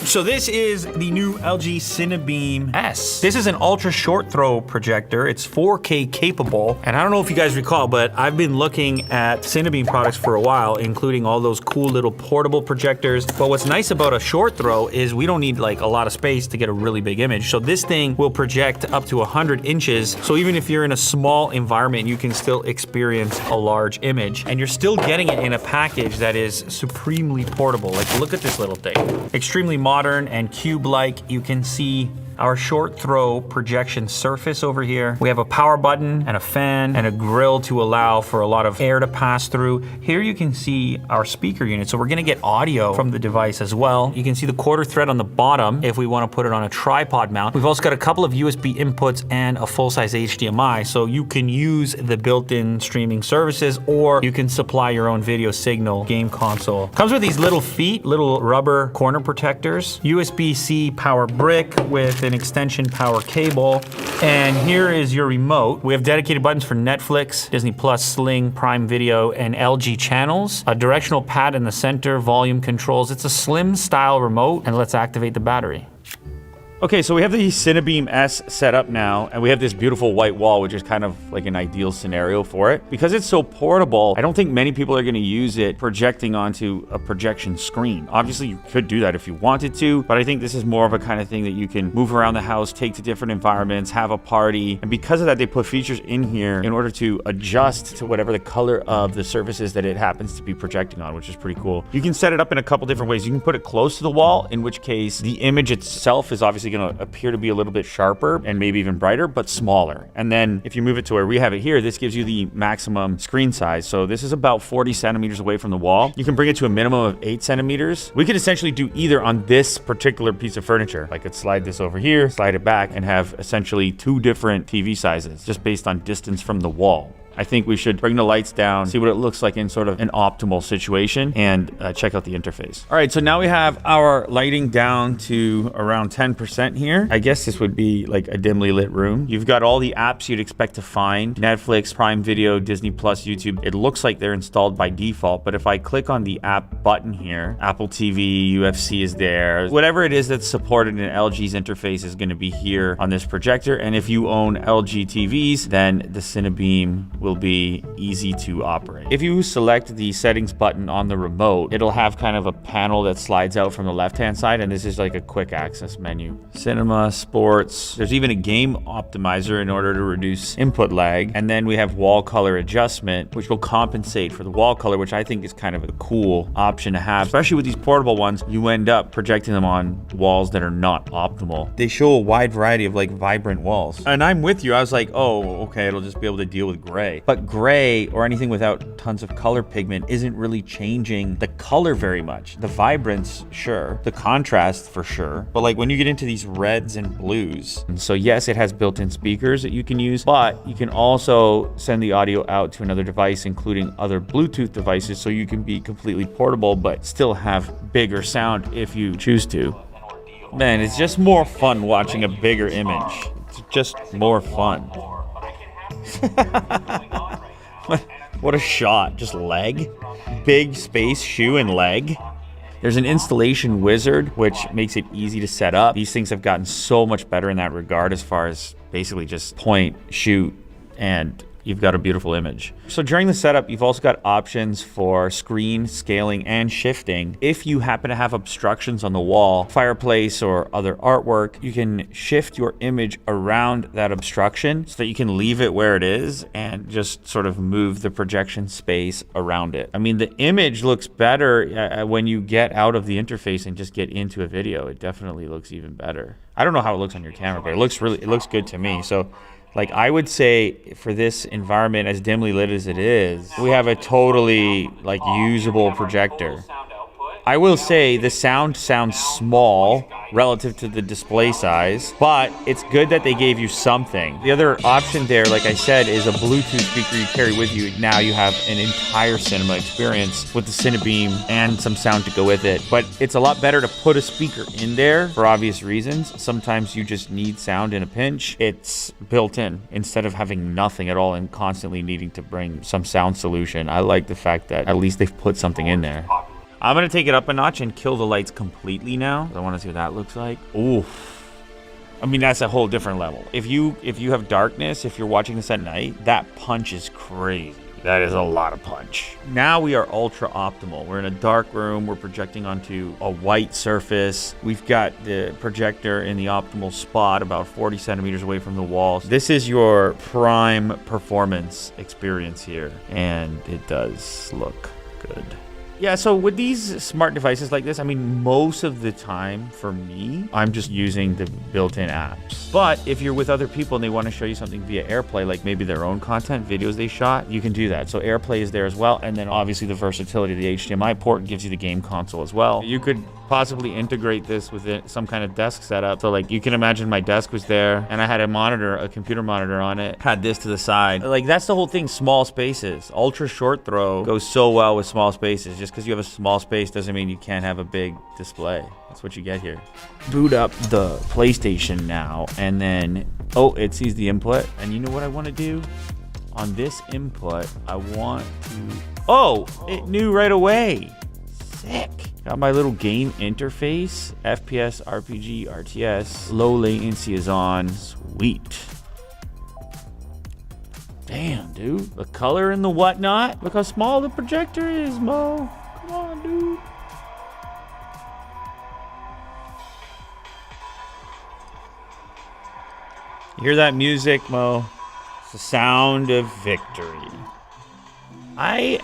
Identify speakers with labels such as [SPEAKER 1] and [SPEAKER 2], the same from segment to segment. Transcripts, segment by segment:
[SPEAKER 1] So this is the new LG Cinebeam S. This is an ultra short throw projector. It's 4K capable. And I don't know if you guys recall, but I've been looking at Cinebeam products for a while, including all those cool little portable projectors. But what's nice about a short throw is we don't need like a lot of space to get a really big image. So this thing will project up to 100 inches. So even if you're in a small environment, you can still experience a large image. And you're still getting it in a package that is supremely portable. Like, look at this little thing. Extremely modern and cube-like. You can see our short throw projection surface over here. We have a power button and a fan and a grill to allow for a lot of air to pass through. Here you can see our speaker unit. So we're gonna get audio from the device as well. You can see the quarter thread on the bottom if we wanna put it on a tripod mount. We've also got a couple of USB inputs and a full-size HDMI. So you can use the built-in streaming services, or you can supply your own video signal game console. Comes with these little feet, little rubber corner protectors, USB-C power brick with an extension power cable, and here is your remote. We have dedicated buttons for Netflix, Disney Plus, Sling, Prime Video, and LG channels. A directional pad in the center, volume controls. It's a slim style remote, and let's activate the battery. Okay, so we have the Cinebeam S set up now, and we have this beautiful white wall, which is kind of like an ideal scenario for it. Because it's so portable, I don't think many people are gonna use it projecting onto a projection screen. Obviously, you could do that if you wanted to, but I think this is more of a kind of thing that you can move around the house, take to different environments, have a party. And because of that, they put features in here in order to adjust to whatever the color of the surfaces that it happens to be projecting on, which is pretty cool. You can set it up in a couple different ways. You can put it close to the wall, in which case the image itself is obviously going to appear to be a little bit sharper and maybe even brighter, but smaller. And then if you move it to where we have it here, this gives you the maximum screen size. So this is about 40 centimeters away from the wall. You can bring it to a minimum of 8 centimeters. We could essentially do either on this particular piece of furniture. I could slide this over here, slide it back, and have essentially 2 different TV sizes just based on distance from the wall. I think we should bring the lights down, see what it looks like in sort of an optimal situation, and check out the interface. All right, so now we have our lighting down to around 10% here. I guess this would be like a dimly lit room. You've got all the apps you'd expect to find: Netflix, Prime Video, Disney Plus, YouTube. It looks like they're installed by default, but if I click on the app button here, Apple TV, UFC is there. Whatever it is that's supported in LG's interface is gonna be here on this projector, and if you own LG TVs, then the Cinebeam will be easy to operate. If you select the settings button on the remote, it'll have kind of a panel that slides out from the left-hand side, and this is like a quick access menu. Cinema, sports, there's even a game optimizer in order to reduce input lag, and then we have wall color adjustment, which will compensate for the wall color, which I think is kind of a cool option to have. Especially with these portable ones, you end up projecting them on walls that are not optimal. They show a wide variety of like vibrant walls. And I'm with you, I was like, oh, okay, it'll just be able to deal with gray. But gray or anything without tons of color pigment isn't really changing the color very much. The vibrance, sure. The contrast, for sure. But like when you get into these reds and blues, and so yes, it has built-in speakers that you can use, but you can also send the audio out to another device, including other Bluetooth devices, so you can be completely portable, but still have bigger sound if you choose to. Man, it's just more fun watching a bigger image. It's just more fun. What a shot. Just leg. Big space, shoe, and leg. There's an installation wizard, which makes it easy to set up. These things have gotten so much better in that regard as far as basically just point, shoot, and you've got a beautiful image. So during the setup, you've also got options for screen scaling and shifting. If you happen to have obstructions on the wall, fireplace, or other artwork, you can shift your image around that obstruction so that you can leave it where it is and just sort of move the projection space around it. I mean, the image looks better when you get out of the interface and just get into a video. It definitely looks even better. I don't know how it looks on your camera, but it looks good to me. So like, I would say for this environment, as dimly lit as it is, we have a totally like usable projector. I will say the sound sounds small relative to the display size, but it's good that they gave you something. The other option there, like I said, is a Bluetooth speaker you carry with you. Now you have an entire cinema experience with the Cinebeam and some sound to go with it. But it's a lot better to put a speaker in there for obvious reasons. Sometimes you just need sound in a pinch. It's built in instead of having nothing at all and constantly needing to bring some sound solution. I like the fact that at least they've put something in there. I'm gonna take it up a notch and kill the lights completely now. I wanna see what that looks like. Ooh. I mean, that's a whole different level. If you have darkness, if you're watching this at night, that punch is crazy. That is a lot of punch. Now we are ultra optimal. We're in a dark room. We're projecting onto a white surface. We've got the projector in the optimal spot, about 40 centimeters away from the walls. This is your prime performance experience here, and it does look good. Yeah, so with these smart devices like this, I mean, most of the time for me, I'm just using the built-in apps. But if you're with other people and they want to show you something via AirPlay, like maybe their own content, videos they shot, you can do that. So AirPlay is there as well. And then obviously the versatility of the HDMI port gives you the game console as well. You could possibly integrate this with some kind of desk setup. So like you can imagine my desk was there and I had a monitor, a computer monitor on it, had this to the side. Like that's the whole thing, small spaces. Ultra short throw goes so well with small spaces. Just because you have a small space doesn't mean you can't have a big display. That's what you get here. Boot up the PlayStation now and then, oh, it sees the input. And you know what I want to do? On this input, I want to, oh, it knew right away. Sick. Got my little game interface. FPS, RPG, RTS. Low latency is on. Sweet. Damn, dude. The color and the whatnot. Look how small the projector is, Mo. Come on, dude. You hear that music, Mo? It's the sound of victory. I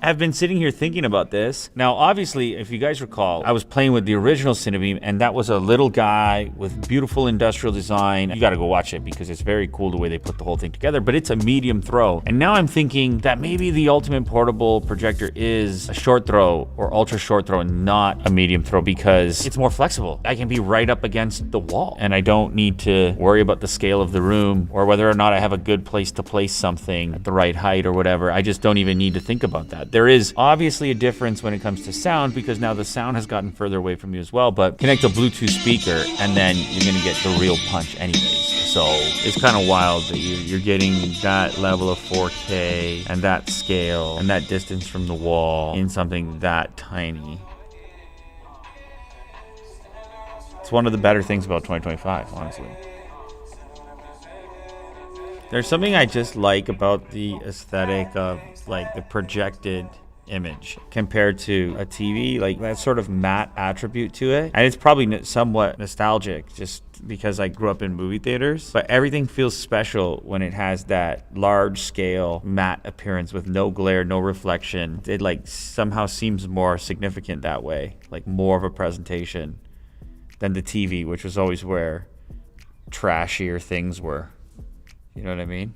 [SPEAKER 1] have been sitting here thinking about this. Now, obviously, if you guys recall, I was playing with the original Cinebeam, and that was a little guy with beautiful industrial design. You gotta go watch it because it's very cool the way they put the whole thing together, but it's a medium throw. And now I'm thinking that maybe the ultimate portable projector is a short throw or ultra short throw and not a medium throw because it's more flexible. I can be right up against the wall and I don't need to worry about the scale of the room or whether or not I have a good place to place something at the right height or whatever. I just don't even need to think about that. There is obviously a difference when it comes to sound because now the sound has gotten further away from you as well, but connect a Bluetooth speaker and then you're gonna get the real punch anyways. So it's kind of wild that you're getting that level of 4K and that scale and that distance from the wall in something that tiny. It's one of the better things about 2025, honestly. There's something I just like about the aesthetic of like the projected image compared to a TV, like that sort of matte attribute to it. And it's probably somewhat nostalgic just because I grew up in movie theaters, but everything feels special when it has that large scale matte appearance with no glare, no reflection. It like somehow seems more significant that way, like more of a presentation than the TV, which was always where trashier things were. You know what I mean?